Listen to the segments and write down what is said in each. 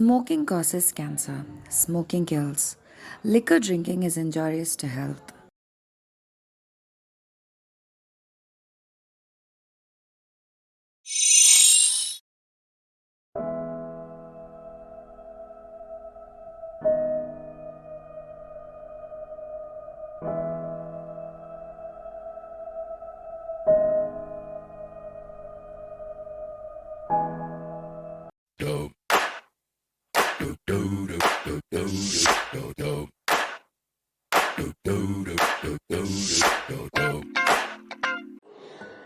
Smoking causes cancer. Smoking kills. Liquor drinking is injurious to health.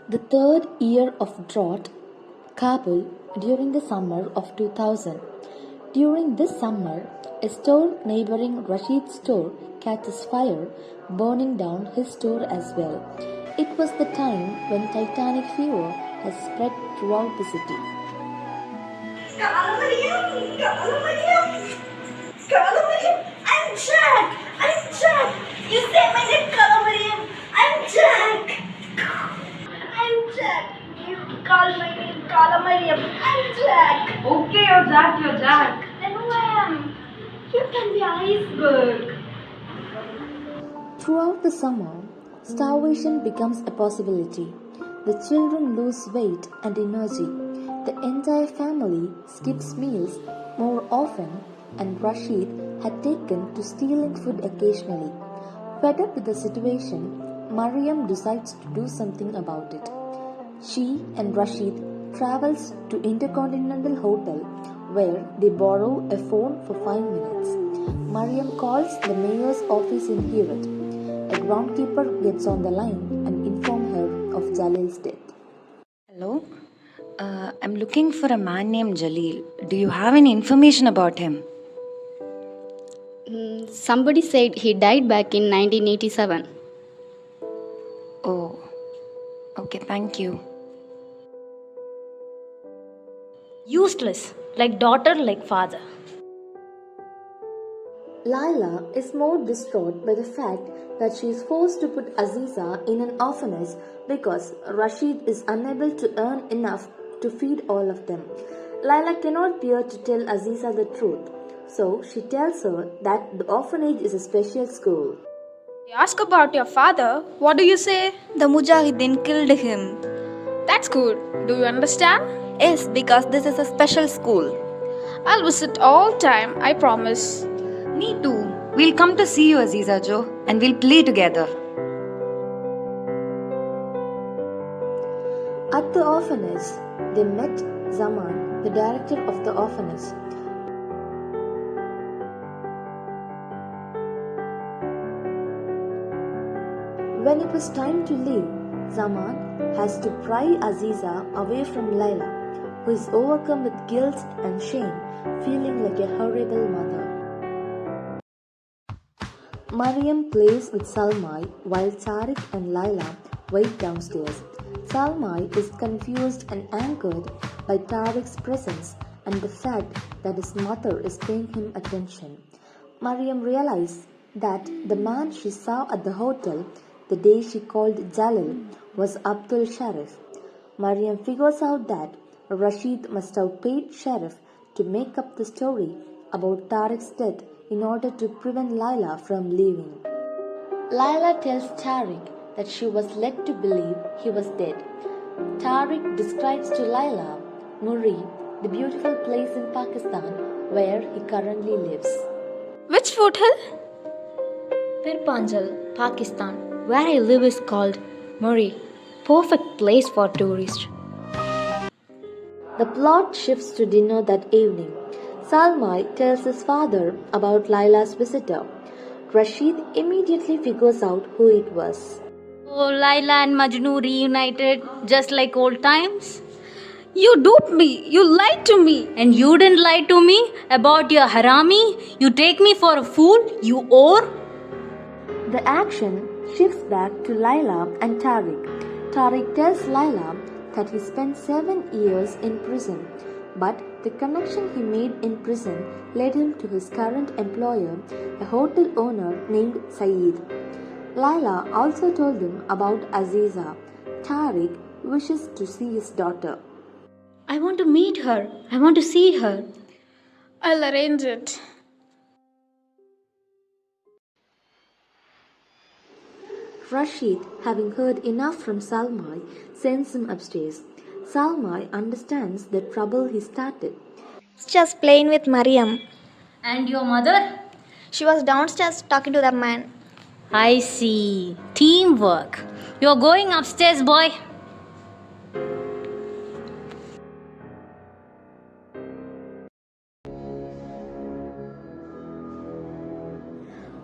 The third year of drought, Kabul, during the summer of 2000. During this summer, a store neighboring Rasheed's store catches fire, burning down his store as well. It was the time when Titanic fever has spread throughout the city. I'm Jack! I'm Jack! You say my name, Mariam! I'm Jack! I'm Jack! You call my name, Mariam! I'm Jack! Okay, you're Jack. Then who I am? You can be iceberg. Throughout the summer, starvation becomes a possibility. The children lose weight and energy. The entire family skips meals more often, and Rasheed had taken to stealing food occasionally. Fed up with the situation, Mariam decides to do something about it. She and Rasheed travels to Intercontinental Hotel where they borrow a phone for 5 minutes. Mariam calls the mayor's office in Herat. A groundkeeper gets on the line and informs her of Jalil's death. Hello? I'm looking for a man named Jalil. Do you have any information about him? Somebody said he died back in 1987. Oh, okay, thank you. Useless, like daughter, like father. Laila is more distraught by the fact that she is forced to put Aziza in an orphanage because Rasheed is unable to earn enough to feed all of them. Laila cannot bear to tell Aziza the truth, so she tells her that the orphanage is a special school. You ask about your father, what do you say? The Mujahideen killed him. That's good. Do you understand? Yes, because this is a special school. I'll visit all time, I promise. Me too. We'll come to see you, Aziza Jo, and we'll play together. At the orphanage, they met Zaman, the director of the orphanage. When it was time to leave, Zaman has to pry Aziza away from Laila, who is overcome with guilt and shame, feeling like a horrible mother. Mariam plays with Salmai while Tariq and Laila wait downstairs. Salmai is confused and angered by Tariq's presence and the fact that his mother is paying him attention. Mariam realizes that the man she saw at the hotel the day she called Jalil was Abdul Sharif. Mariam figures out that Rasheed must have paid Sharif to make up the story about Tariq's death in order to prevent Laila from leaving. Laila tells Tariq that she was led to believe he was dead. Tariq describes to Laila Muri, the beautiful place in Pakistan where he currently lives. Which foothill? Pirpanjal, Pakistan, where I live is called Muri. Perfect place for tourists. The plot shifts to dinner that evening. Salmai tells his father about Laila's visitor. Rasheed immediately figures out who it was. Oh, Laila and Majnu reunited just like old times. You duped me. You lied to me. And you didn't lie to me about your harami. You take me for a fool, you whore. The action shifts back to Laila and Tariq. Tariq tells Laila that he spent 7 years in prison, but the connection he made in prison led him to his current employer, a hotel owner named Saeed. Laila also told him about Aziza. Tariq wishes to see his daughter. I want to meet her. I want to see her. I'll arrange it. Rasheed, having heard enough from Salmai, sends him upstairs. Salmai understands the trouble he started. Just playing with Mariam. And your mother? She was downstairs talking to the man. I see. Teamwork. You're going upstairs, boy.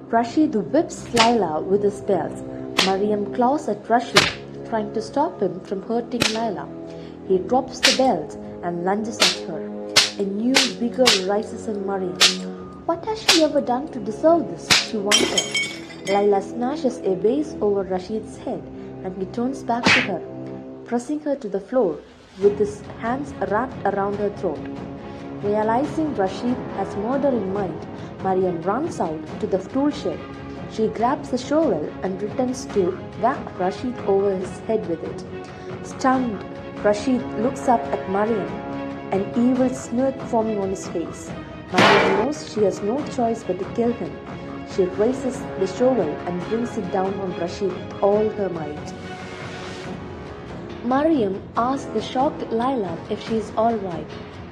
Rasheed whips Laila with his belts. Mariam claws at Rasheed, trying to stop him from hurting Laila. He drops the belt and lunges at her. A new vigor rises in Mariam. What has she ever done to deserve this? She wonders. Laila smashes a vase over Rasheed's head and he turns back to her, pressing her to the floor with his hands wrapped around her throat. Realizing Rasheed has murder in mind, Mariam runs out to the tool shed. She grabs the shovel and returns to whack Rasheed over his head with it. Stunned, Rasheed looks up at Mariam, an evil smirk forming on his face. Mariam knows she has no choice but to kill him. She raises the shovel and brings it down on Rasheed with all her might. Mariam asks the shocked Laila if she is alright.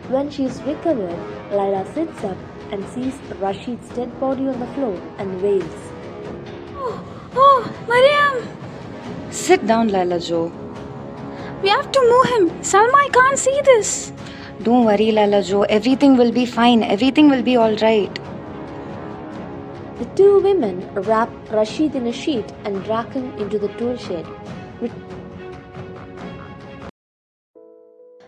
When she is recovered, Laila sits up and sees Rasheed's dead body on the floor and wails. Oh, Mariam! Sit down, Laila Jo. We have to move him. Salma, I can't see this. Don't worry, Laila Jo. Everything will be fine. Everything will be alright. The two women wrap Rasheed in a sheet and drag him into the tool shed.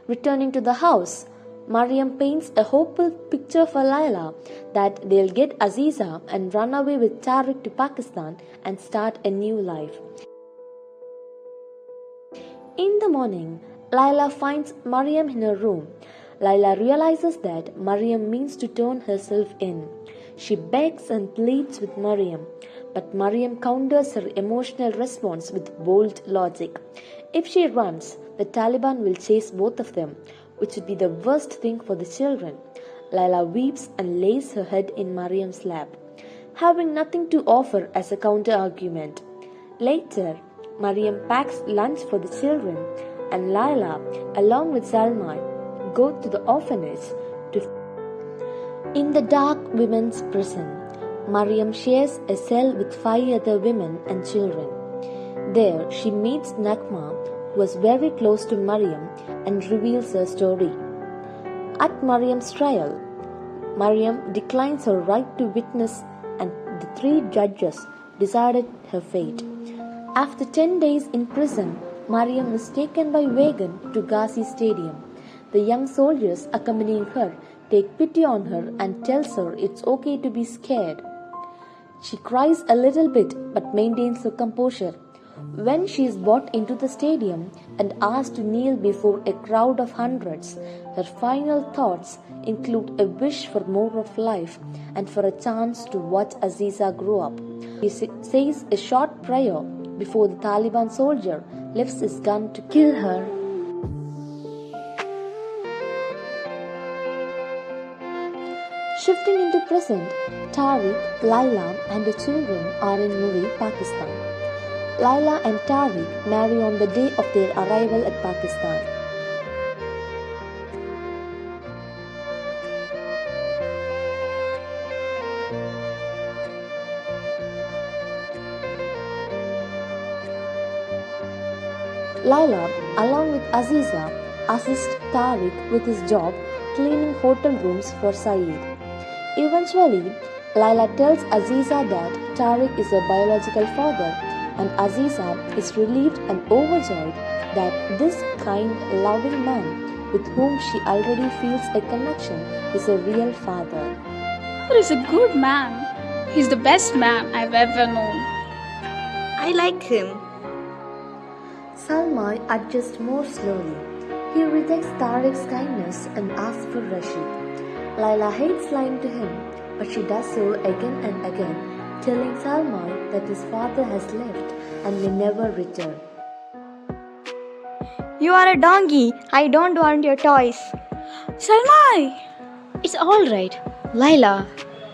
Returning to the house, Mariam paints a hopeful picture for Laila that they'll get Aziza and run away with Tariq to Pakistan and start a new life. In the morning, Laila finds Mariam in her room. Laila realizes that Mariam means to turn herself in. She begs and pleads with Mariam, but Mariam counters her emotional response with bold logic. If she runs, the Taliban will chase both of them, which would be the worst thing for the children. Laila weeps and lays her head in Mariam's lap, having nothing to offer as a counter-argument. Later, Mariam packs lunch for the children, and Laila, along with Salma, go to the orphanage to. In the dark women's prison, Mariam shares a cell with 5 other women and children. There, she meets Nakma, who was very close to Mariam, and reveals her story. At Mariam's trial, Mariam declines her right to witness, and the 3 judges decided her fate. After 10 days in prison, Mariam is taken by wagon to Ghazi Stadium. The young soldiers accompanying her take pity on her and tells her it's okay to be scared. She cries a little bit but maintains her composure. When she is brought into the stadium and asked to kneel before a crowd of hundreds, her final thoughts include a wish for more of life and for a chance to watch Aziza grow up. She says a short prayer before the Taliban soldier lifts his gun to kill her. Shifting into present, Tariq, Laila and the children are in Muri, Pakistan. Laila and Tariq marry on the day of their arrival at Pakistan. Laila, along with Aziza, assists Tariq with his job cleaning hotel rooms for Saeed. Eventually, Laila tells Aziza that Tariq is her biological father, and Aziza is relieved and overjoyed that this kind, loving man with whom she already feels a connection is a real father. He is a good man. He's the best man I've ever known. I like him. Salma adjusts more slowly. He rejects Tariq's kindness and asks for Rasheed. Laila hates lying to him, but she does so again and again, telling Salma that his father has left and may never return. You are a donkey. I don't want your toys. Salma! It's alright. Laila,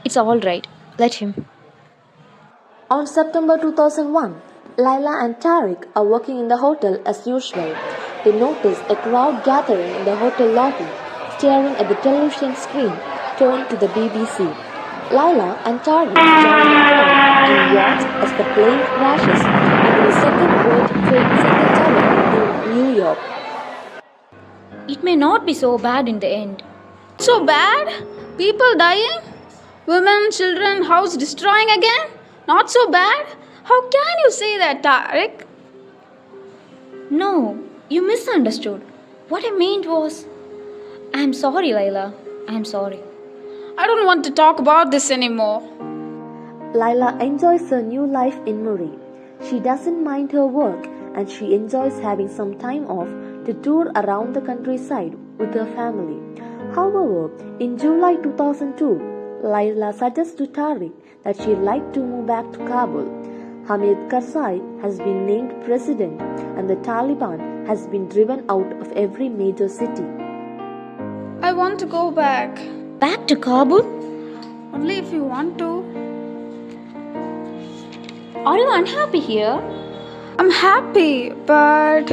it's alright. Let him. On September 2001, Laila and Tariq are working in the hotel as usual. They notice a crowd gathering in the hotel lobby, staring at the television screen turned to the BBC. Laila and Tariq join the crowd and watch as the plane crashes into the second World Trade Center tower in New York. It may not be so bad in the end. So bad? People dying? Women, children, house destroying again? Not so bad? How can you say that, Tariq? No, you misunderstood. What I meant was. I'm sorry, Laila. I'm sorry. I don't want to talk about this anymore. Laila enjoys her new life in Muri. She doesn't mind her work and she enjoys having some time off to tour around the countryside with her family. However, in July 2002, Laila suggests to Tariq that she'd like to move back to Kabul. Hamid Karzai has been named president and the Taliban has been driven out of every major city. I want to go back. Back to Kabul? Only if you want to. Are you unhappy here? I'm happy, but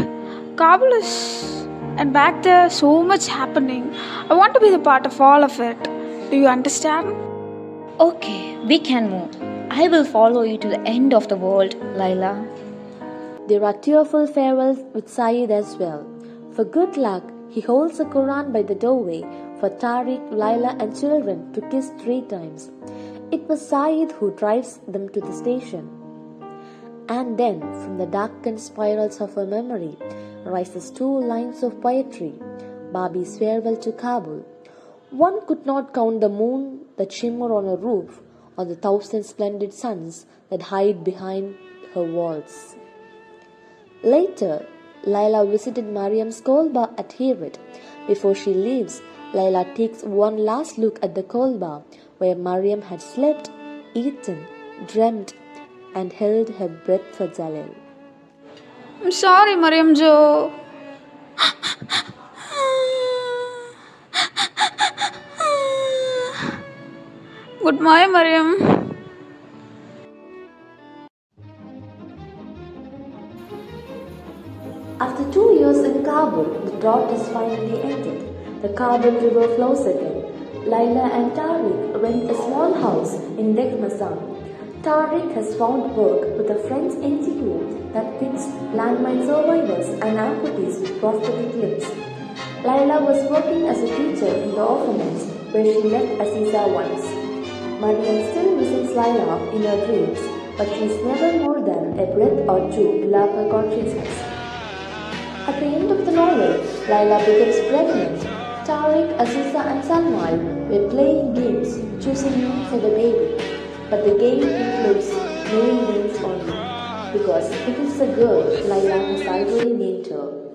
Kabul is. And back there, so much happening. I want to be the part of all of it. Do you understand? Okay, we can move. I will follow you to the end of the world, Laila. There are tearful farewells with Saeed as well. For good luck, he holds a Quran by the doorway for Tariq, Laila and children to kiss 3 times. It was Saeed who drives them to the station. And then, from the darkened spirals of her memory, rises 2 lines of poetry, Babi's farewell to Kabul. One could not count the moon that shimmer on her roof or the 1,000 splendid suns that hide behind her walls. Later, Laila visited Mariam's kolba at Herat. Before she leaves, Laila takes one last look at the kolba where Mariam had slept, eaten, dreamt, and held her breath for Jalil. I'm sorry, Mariam Jo. Goodbye, Mariam. After 2 years in Kabul, the drought has finally ended. The Kabul River flows again. Laila and Tariq rent a small house in Dekmazan. Tariq has found work with a French NGO that pits landmine survivors and amputees with prosthetic limbs. Laila was working as a teacher in the orphanage where she left Aziza once. Mariam still visits Laila in her dreams, but she is never more than a breath or two below her consciousness. At the end of the novel, Laila becomes pregnant. Tariq, Aziza and Salmai were playing games, choosing name for the baby. But the game includes naming names only, because if it's a girl, Laila has already named her.